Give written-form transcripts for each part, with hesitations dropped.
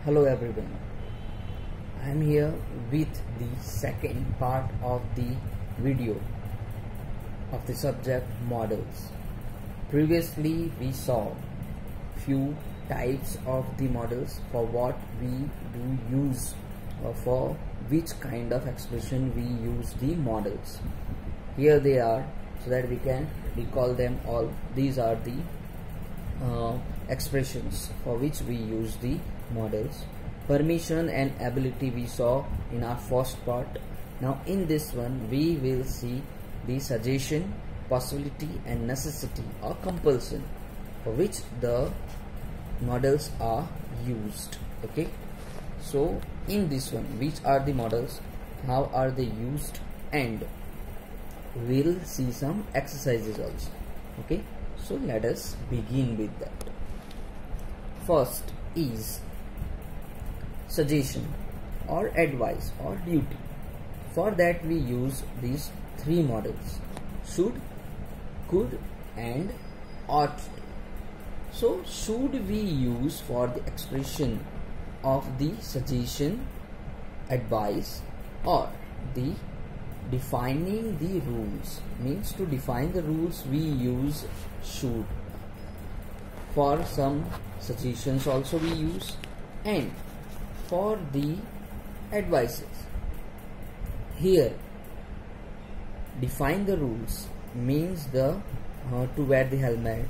Hello everyone, I am here with the second part of the video of the subject models. Previously we saw few types of the models for what we do use or for which kind of expression we use the models. Here they are so that we can recall them all. These are the expressions for which we use the models. Permission and ability we saw in our first part. Now in this one we will see the suggestion, possibility and necessity or compulsion for which the models are used. Okay, so in this one, which are the models, how are they used, and we'll see some exercises also. Okay, so let us begin with that. First is suggestion or advice or duty. For that we use these three models: should, could and ought. So should we use for the expression of the suggestion, advice, or the defining the rules, means to define the rules we use should. For some suggestions also we use, and for the advices here define the rules means the to wear the helmet,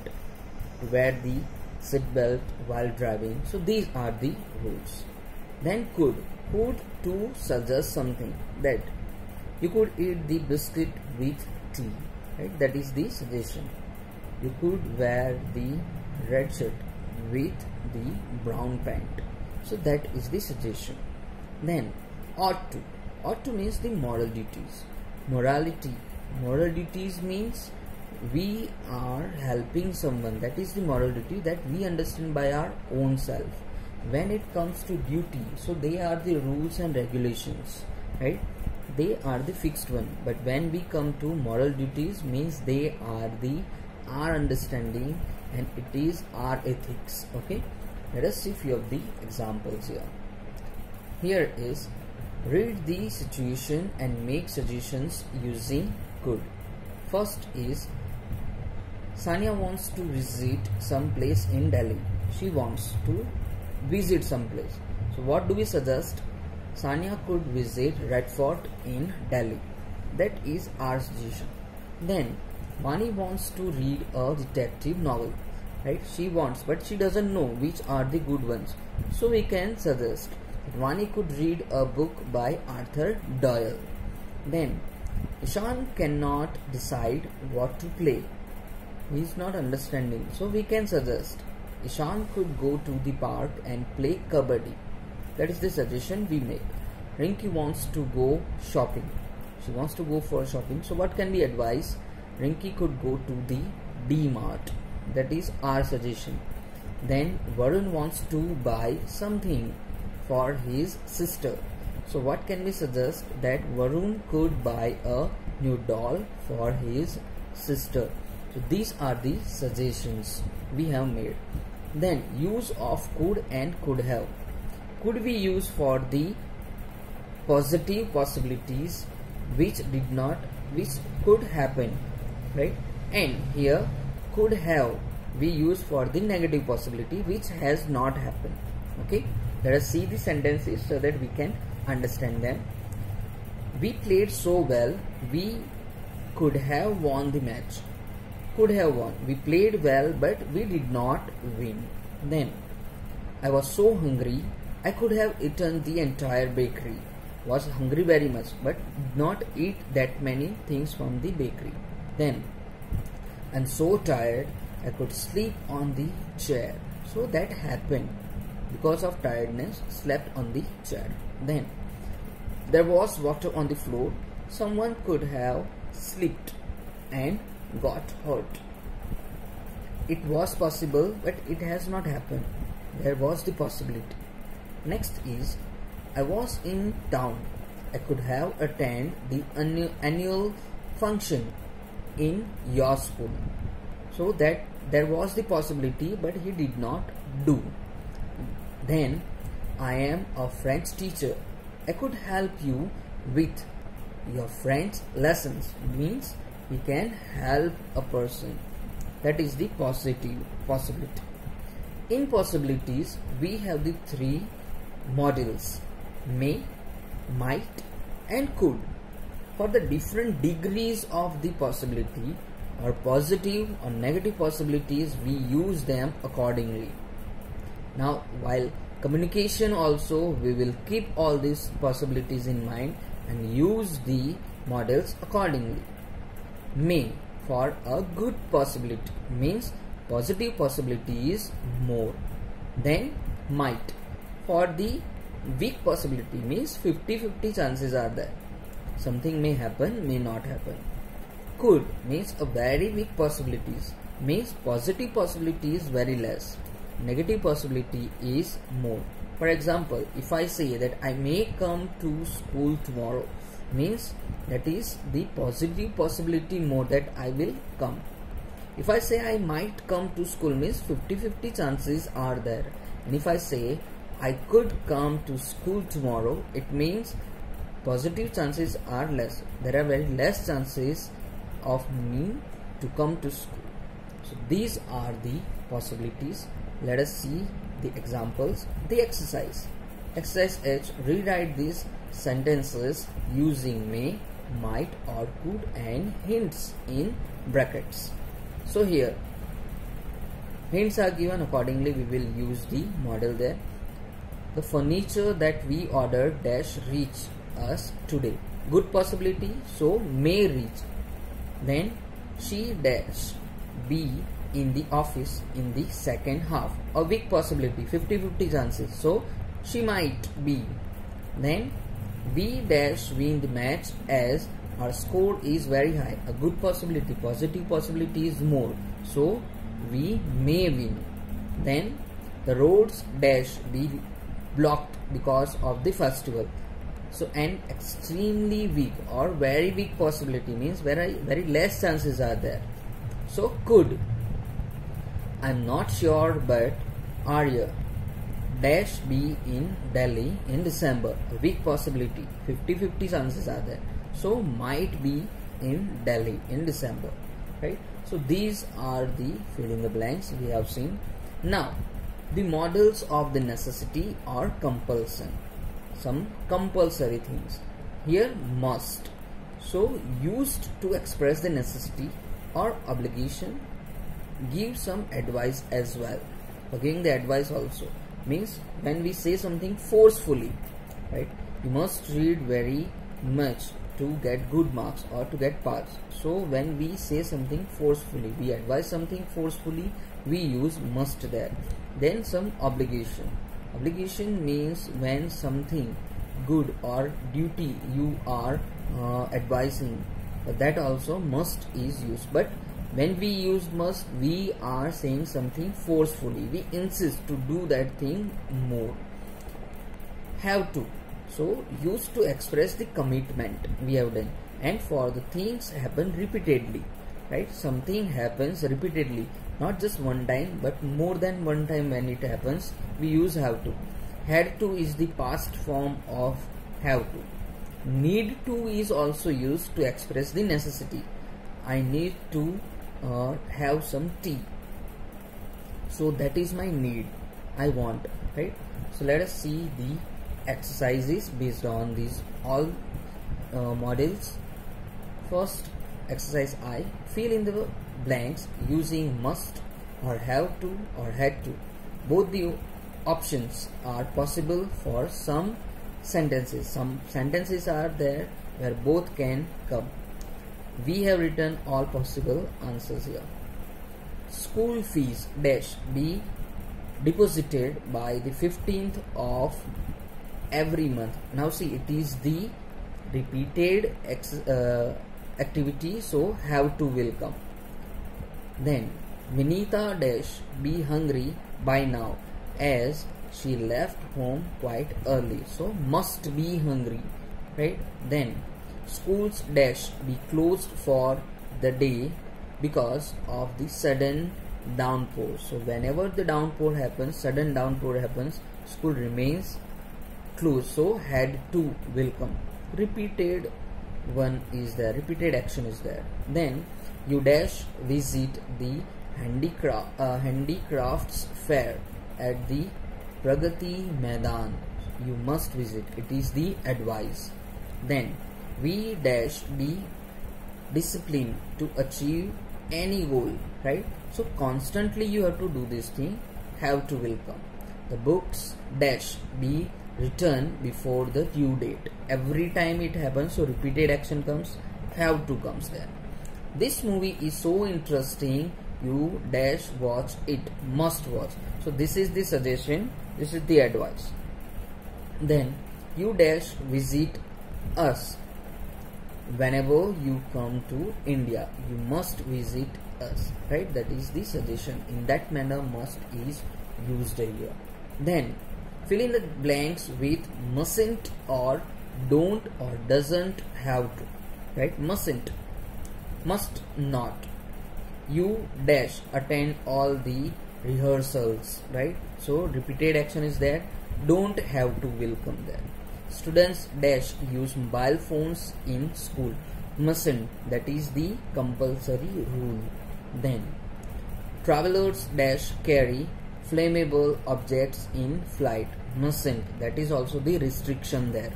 to wear the seat belt while driving. So these are the rules. Then could to suggest something, that you could eat the biscuit with tea, right? That is the suggestion. You could wear the red shirt with the brown pant. So that is the suggestion. Then ought to means the moral duties. Morality, moral duties means we are helping someone. That is the moral duty that we understand by our own self. When it comes to duty, so they are the rules and regulations, right? They are the fixed one. But when we come to moral duties, means they are the our understanding and it is our ethics. Okay, let us see few of the examples here. Here is read the situation and make suggestions using could. First is Sanya wants to visit some place in Delhi. She wants to visit some place. So what do we suggest? Sanya could visit Red Fort in Delhi. That is our suggestion. Then Vani wants to read a detective novel, right? She wants, but she doesn't know which are the good ones. So we can suggest that Vani could read a book by Arthur Doyle. Then Ishan cannot decide what to play. He is not understanding. So we can suggest Ishan could go to the park and play kabaddi. That is the suggestion we make. Rinki wants to go shopping. She wants to go for shopping. So what can we advise? Rinki could go to the D-Mart. That is our suggestion. Then Varun wants to buy something for his sister. So what can we suggest? That Varun could buy a new doll for his sister. So these are the suggestions we have made. Then use of could and could have. Could we use for the positive possibilities which could happen, right? And here could have we use for the negative possibility which has not happened. Okay, let us see the sentences so that we can understand them. We played so well, we could have won the match. Could have won. We played well but we did not win. Then I was so hungry, I could have eaten the entire bakery. Was hungry very much but did not eat that many things from the bakery. Then I'm so tired, I could sleep on the chair. So that happened because of tiredness, slept on the chair. Then there was water on the floor, someone could have slipped and got hurt. It was possible but it has not happened. There was the possibility. Next is I was in town, I could have attended the annual function in your school. So that there was the possibility but he did not do. Then I am a French teacher. I could help you with your French lessons. Means we can help a person. That is the positive possibility. In possibilities, we have the three models: may, might, and could. For the different degrees of the possibility or positive or negative possibilities, we use them accordingly. Now, while communication also, we will keep all these possibilities in mind and use the models accordingly. May, for a good possibility, means positive possibility is more. Then might, for the weak possibility, means 50-50 chances are there. Something may happen, may not happen. Could means a very weak possibilities, means positive possibility is very less, negative possibility is more. For example, if I say that I may come to school tomorrow, means that is the positive possibility more that I will come. If I say I might come to school, means 50-50 chances are there. And if I say I could come to school tomorrow, it means positive chances are less. There are very less chances of me to come to school. So these are the possibilities. Let us see the examples. The exercise. Exercise H. Rewrite these sentences using may, might or could and hints in brackets. So here hints are given, accordingly we will use the model there. The furniture that we ordered dash reach us today. Good possibility, so may reach. Then she dash be in the office in the second half. A weak possibility, 50-50 chances, so she might be. Then we dash win the match as our score is very high. A good possibility, positive possibility is more, so we may win. Then the roads dash be blocked because of the festival. So an extremely weak or very weak possibility means very less chances are there. So could. I'm not sure, but Arya dash be in Delhi in December. A weak possibility, 50-50 chances are there. So might be in Delhi in December, right? So these are the fill in the blanks we have seen. Now the models of the necessity or compulsion. Some compulsory things. Here must. So used to express the necessity or obligation. Give some advice as well. For giving the advice also means when we say something forcefully, right? You must read very much to get good marks or to get pass. So when we say something forcefully, we advise something forcefully, we use must there. Then some obligation. Obligation means when something good or duty you are advising, that also must is used. But when we use must, we are saying something forcefully, we insist to do that thing more. Have to, so used to express the commitment we have done. And for the things happen repeatedly, right? Something happens repeatedly, not just one time but more than one time. When it happens, we use have to. Had to is the past form of have to. Need to is also used to express the necessity. I need to have some tea, so that is my need, I want, right? So let us see the exercises based on these all models. First exercise I. Fill in the blanks using must or have to or had to. Both the options are possible for some sentences. Some sentences are there where both can come. We have written all possible answers here. School fees dash be deposited by the 15th of every month. Now see, it is the repeated activity, so have to will come. Then Vinita dash be hungry by now as she left home quite early, so must be hungry, right? Then schools dash be closed for the day because of the sudden downpour. So whenever the downpour happens, sudden downpour happens, school remains close, so had to will come. Repeated one is there, repeated action is there. Then you dash visit the handicrafts fair at the Pragati Maidan. You must visit, it is the advice. Then we dash be disciplined to achieve any goal, right? So constantly you have to do this thing, have to will come. The books dash be returned before the due date. Every time it happens, so repeated action comes, have to comes there. This movie is so interesting, you dash watch it, must watch. So this is the suggestion, this is the advice. Then you dash visit us. Whenever you come to India, you must visit us, right? That is the suggestion. In that manner, must is used here. Then fill in the blanks with mustn't or don't or doesn't have to, right? Mustn't, must not. You dash attend all the rehearsals, right? So repeated action is there, don't have to will come there. Students dash use mobile phones in school, mustn't, that is the compulsory rule. Then travelers dash carry flammable objects in flight, mustn't, that is also the restriction there.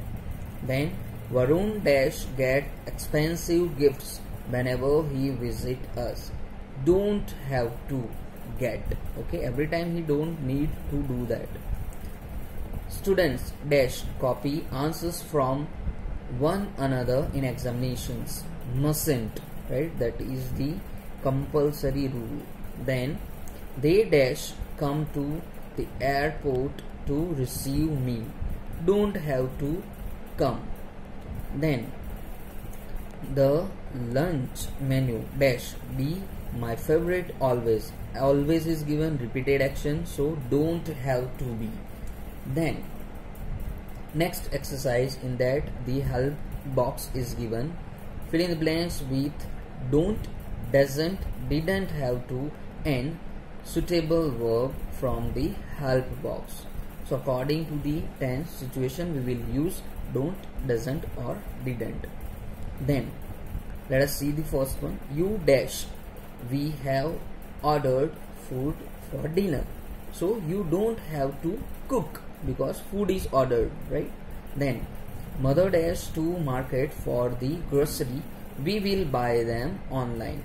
Then Varun dash get expensive gifts whenever he visit us, don't have to get, okay? Every time he don't need to do that. Students dash copy answers from one another in examinations, mustn't, right? That is the compulsory rule. Then they dash come to the airport to receive me, don't have to come. Then the lunch menu dash be my favorite always, always is given repeated action, so don't have to be. Then next exercise, in that the help box is given, fill in the blanks with don't, doesn't, didn't have to and suitable verb from the help box. So according to the tense situation, we will use don't, doesn't or didn't. Then let us see the first one. You dash we have ordered food for dinner, so you don't have to cook because food is ordered, right? Then mother dash to market for the grocery, we will buy them online.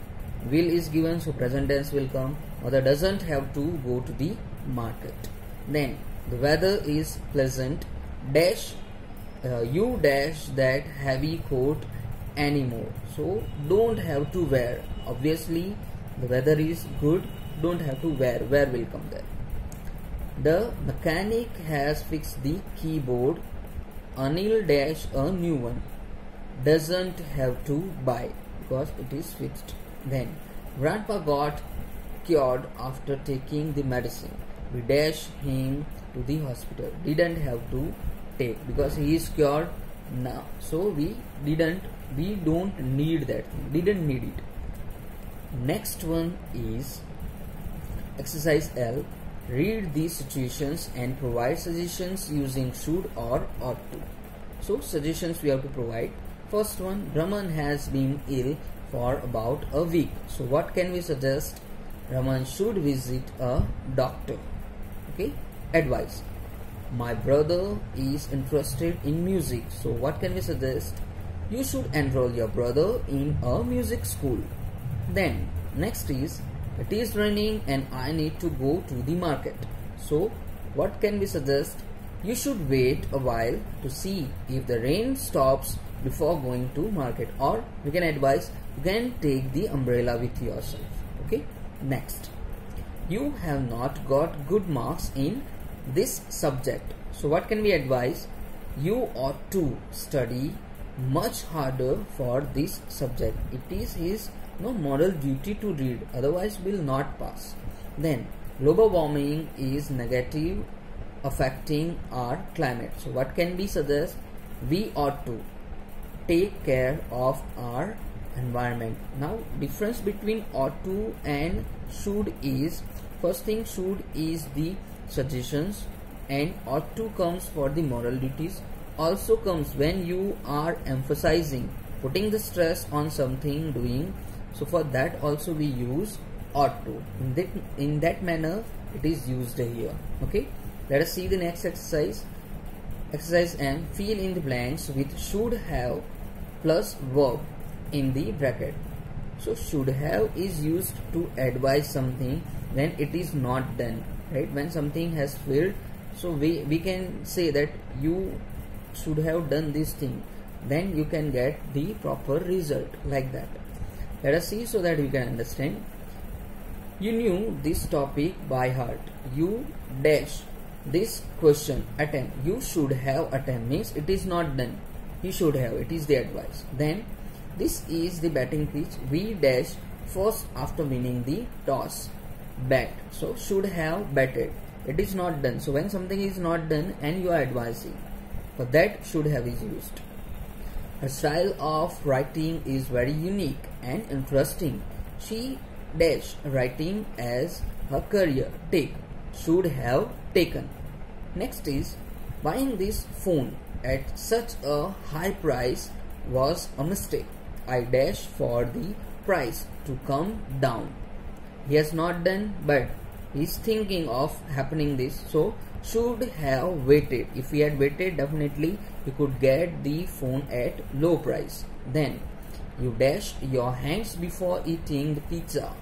Will is given, so present tense will come. Mother doesn't have to go to the market. Then the weather is pleasant dash you dash that heavy coat anymore, so don't have to wear. Obviously the weather is good, don't have to wear, where will come there. The mechanic has fixed the keyboard, Anil dash a new one, doesn't have to buy because it is fixed. Then grandpa got cured after taking the medicine, we dash him to the hospital, didn't have to take because he is cured now, so we don't need that thing, didn't need it. Next one is exercise L. Read these situations and provide suggestions using should or ought to. So suggestions we have to provide. First one, Raman has been ill for about a week, so what can we suggest? Raman should visit a doctor. Okay. Advice, my brother is interested in music, so what can we suggest? You should enroll your brother in a music school. Then next is, it is raining and I need to go to the market, so what can we suggest? You should wait a while to see if the rain stops before going to market, or we can advise you can take the umbrella with yourself. Okay. Next, you have not got good marks in this subject, so what can we advise? You ought to study much harder for this subject, it is his moral duty to read, otherwise will not pass. Then global warming is negative affecting our climate, so what can we suggest? We ought to take care of our environment. Now difference between ought to and should is, first thing, should is the suggestions, and ought to comes for the moral duties, also comes when you are emphasizing, putting the stress on something doing. So for that also we use ought to. In that manner it is used here. Okay, let us see the next exercise. Exercise M. Fill in the blanks with should have plus verb in the bracket. So should have is used to advise something when it is not done, right? When something has failed, so we can say that you should have done this thing, then you can get the proper result, like that. Let us see so that we can understand. You knew this topic by heart. You dash this question attempt. You should have attempt means it is not done. You should have, it is the advice. Then this is the batting pitch. We dash first after winning the toss. Bat. So should have batted. It is not done. So when something is not done and you are advising, for that should have is used. Her style of writing is very unique and interesting. She dash writing as her career. Take. Should have taken. Next is buying this phone at such a high price was a mistake. I dash for the price to come down. He has not done, but he is thinking of happening this. So should have waited. If he had waited, definitely you could get the phone at low price. Then you dash your hands before eating the pizza,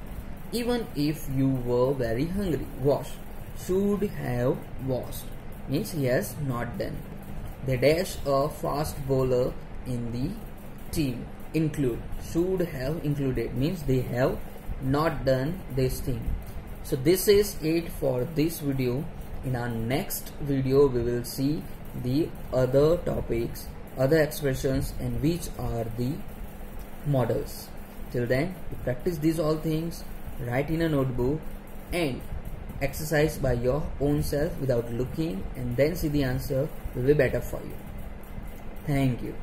even if you were very hungry. Wash. Should have washed means he has not done. They dash a fast bowler in the team. Include. Should have included means they have not done this thing. So this is it for this video. In our next video we will see the other topics, other expressions, and which are the models. Till then, you practice these all things, write in a notebook and exercise by your own self without looking, and then see the answer will be better for you. Thank you.